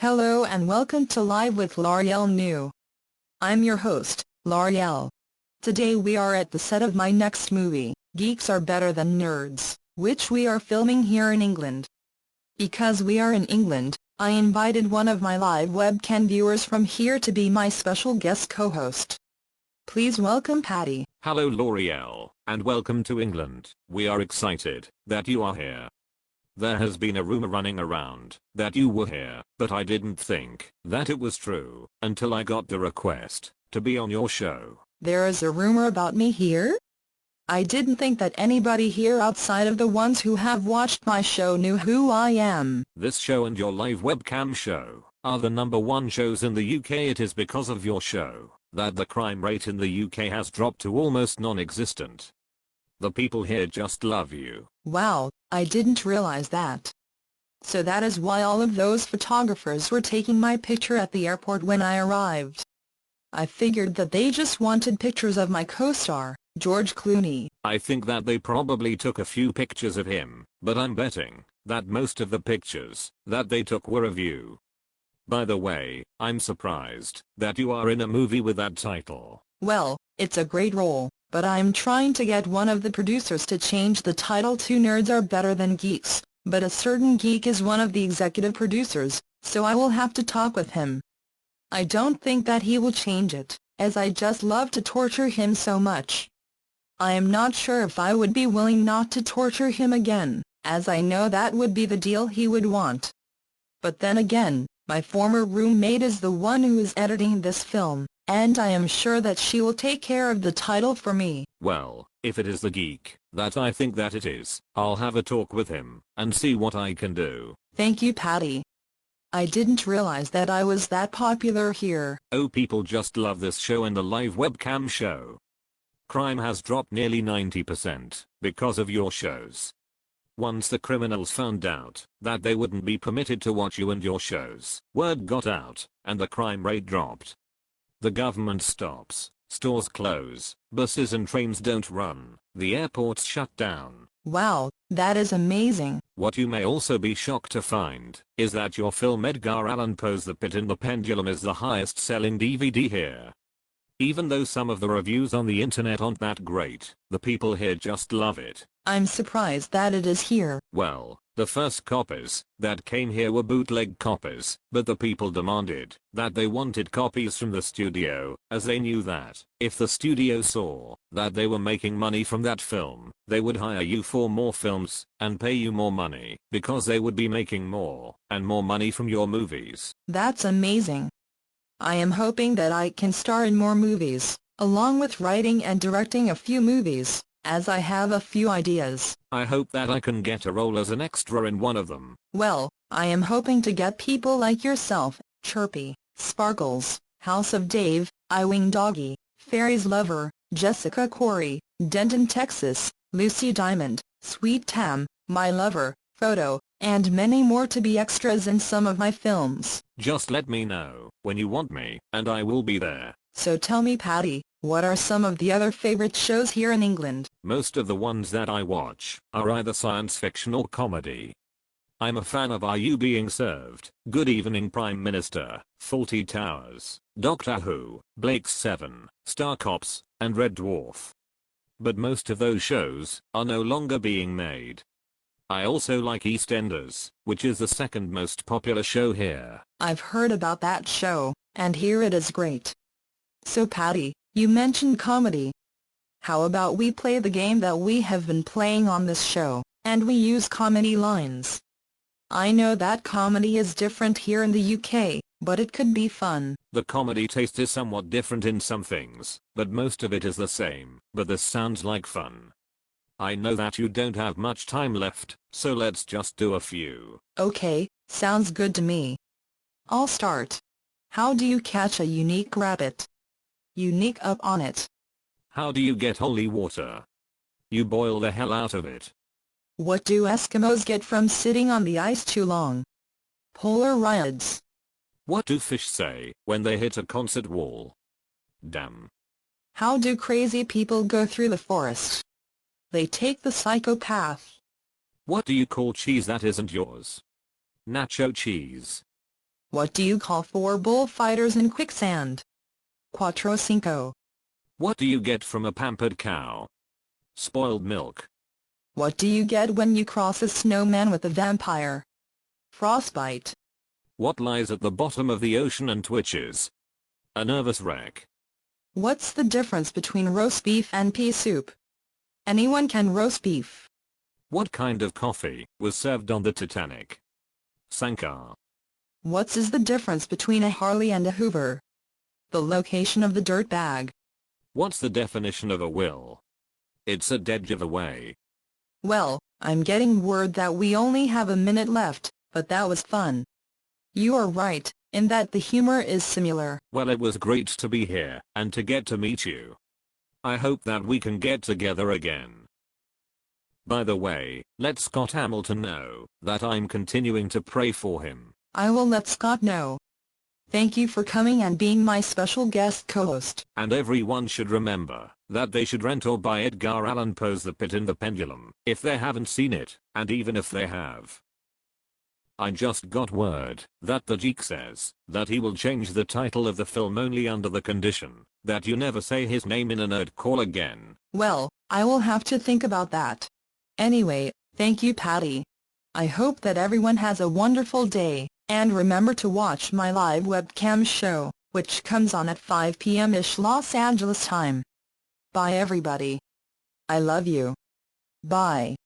Hello and welcome to Live with Lorielle New. I'm your host, Lorielle. Today we are at the set of my next movie, Geeks Are Better Than Nerds, which we are filming here in England. Because we are in England, I invited one of my live webcam viewers from here to be my special guest co-host. Please welcome Patty. Hello Lorielle, and welcome to England. We are excited that you are here. There has been a rumor running around that you were here, but I didn't think that it was true until I got the request to be on your show. There is a rumor about me here? I didn't think that anybody here outside of the ones who have watched my show knew who I am. This show and your live webcam show are the #1 shows in the UK. It is because of your show that the crime rate in the UK has dropped to almost non-existent. The people here just love you. Wow, I didn't realize that. So that is why all of those photographers were taking my picture at the airport when I arrived. I figured that they just wanted pictures of my co-star, George Clooney. I think that they probably took a few pictures of him, but I'm betting that most of the pictures that they took were of you. By the way, I'm surprised that you are in a movie with that title. Well, it's a great role, but I'm trying to get one of the producers to change the title to Nerds Are Better Than Geeks, but a certain geek is one of the executive producers, so I will have to talk with him. I don't think that he will change it, as I just love to torture him so much. I am not sure if I would be willing not to torture him again, as I know that would be the deal he would want. But then again, my former roommate is the one who is editing this film, and I am sure that she will take care of the title for me. Well, if it is the geek that I think that it is, I'll have a talk with him and see what I can do. Thank you, Patty. I didn't realize that I was that popular here. Oh, people just love this show and the live webcam show. Crime has dropped nearly 90% because of your shows. Once the criminals found out that they wouldn't be permitted to watch you and your shows, word got out, and the crime rate dropped. The government stops, stores close, buses and trains don't run, the airports shut down. Wow, that is amazing. What you may also be shocked to find is that your film Edgar Allan Poe's The Pit and the Pendulum is the highest selling DVD here. Even though some of the reviews on the internet aren't that great, the people here just love it. I'm surprised that it is here. Well, the first copies that came here were bootleg copies, but the people demanded that they wanted copies from the studio, as they knew that if the studio saw that they were making money from that film, they would hire you for more films and pay you more money, because they would be making more and more money from your movies. That's amazing. I am hoping that I can star in more movies, along with writing and directing a few movies, as I have a few ideas. I hope that I can get a role as an extra in one of them. Well, I am hoping to get people like yourself, Chirpy, Sparkles, House of Dave, Iwing Doggy, Fairies Lover, Jessica Corey, Denton Texas, Lucy Diamond, Sweet Tam, My Lover, Photo, and many more to be extras in some of my films. Just let me know when you want me, and I will be there. So tell me, Patty, what are some of the other favorite shows here in England? Most of the ones that I watch are either science fiction or comedy. I'm a fan of Are You Being Served, Good Evening Prime Minister, Fawlty Towers, Doctor Who, Blake's 7, Star Cops, and Red Dwarf. But most of those shows are no longer being made. I also like EastEnders, which is the second most popular show here. I've heard about that show, and here it is great. So Patty, you mentioned comedy. How about we play the game that we have been playing on this show, and we use comedy lines? I know that comedy is different here in the UK, but it could be fun. The comedy taste is somewhat different in some things, but most of it is the same. But this sounds like fun. I know that you don't have much time left, so let's just do a few. Okay, sounds good to me. I'll start. How do you catch a unique rabbit? Unique up on it. How do you get holy water? You boil the hell out of it. What do Eskimos get from sitting on the ice too long? Polar rides. What do fish say when they hit a concert wall? Damn. How do crazy people go through the forest? They take the psychopath. What do you call cheese that isn't yours? Nacho cheese. What do you call 4 bullfighters in quicksand? Cuatro cinco. What do you get from a pampered cow? Spoiled milk. What do you get when you cross a snowman with a vampire? Frostbite. What lies at the bottom of the ocean and twitches? A nervous wreck. What's the difference between roast beef and pea soup? Anyone can roast beef. What kind of coffee was served on the Titanic? Sankar. What is the difference between a Harley and a Hoover? The location of the dirt bag. What's the definition of a will? It's a dead giveaway. Well, I'm getting word that we only have a minute left, but that was fun. You are right, in that the humor is similar. Well, it was great to be here, and to get to meet you. I hope that we can get together again. By the way, let Scott Hamilton know that I'm continuing to pray for him. I will let Scott know. Thank you for coming and being my special guest co-host. And everyone should remember that they should rent or buy Edgar Allan Poe's The Pit and the Pendulum if they haven't seen it, and even if they have. I just got word that the Geek says that he will change the title of the film only under the condition that you never say his name in a nerd call again. Well, I will have to think about that. Anyway, thank you, Patty. I hope that everyone has a wonderful day, and remember to watch my live webcam show, which comes on at 5 p.m.-ish Los Angeles time. Bye everybody. I love you. Bye.